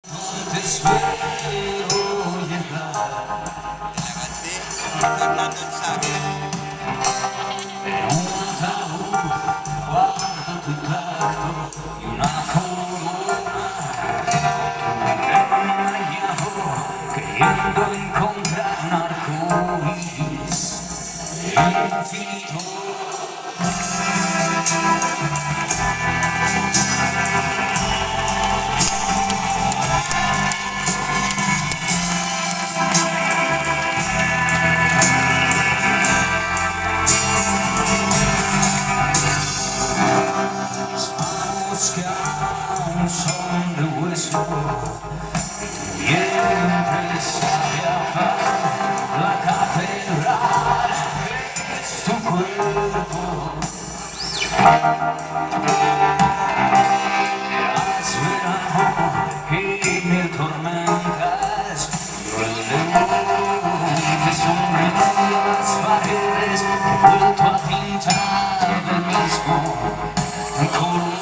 Te espero llegar Tornando un saco. en un ataúd, guardo tu tacto y una corona queriendo encontrar un arco iris infinito. Que aún son de hueso, siempre sabe apagar la catedral es tu cuerpo. Haz verano y mil tormentas, que son las paredes, he vuelto a pintar del mismo color.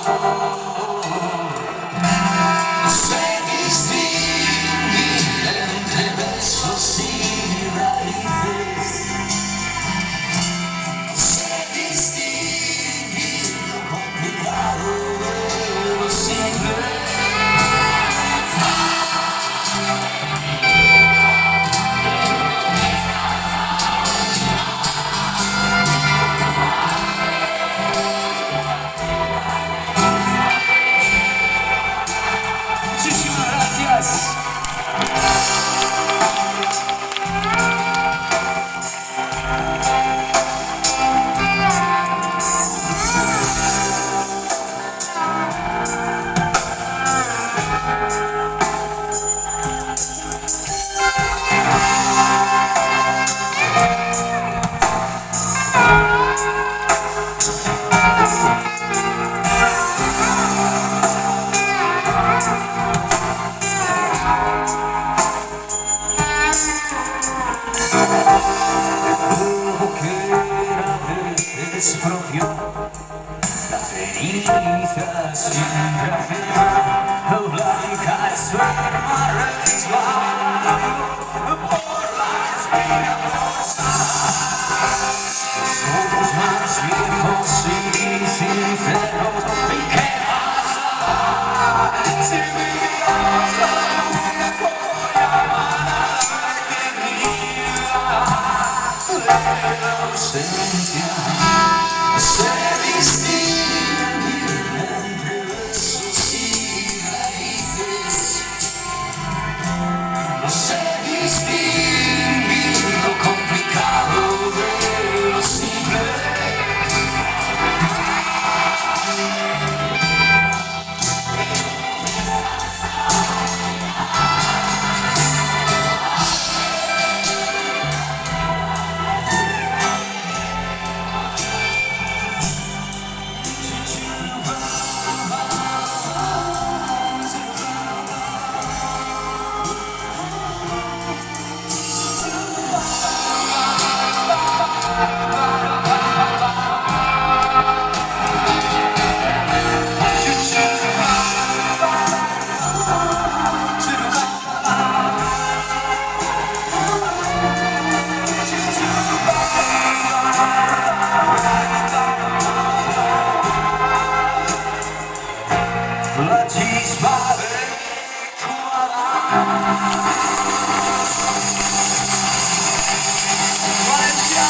Sé distinguir entre besos y raíces. Sé distinguir lo complicado de lo simple. Muchísimas gracias. Todo que era es propio, la ceniza siempre afirma, blanca es su arma resbalando por las piedras. Somos más viejos y sinceros, ¿y qué pasa? Si viviéramos la polla llamada eternidad de la ausencia, se distinguen entre besos y raíces. No sé distinguir lo complicado de lo simple. La chispa de tu Valencia.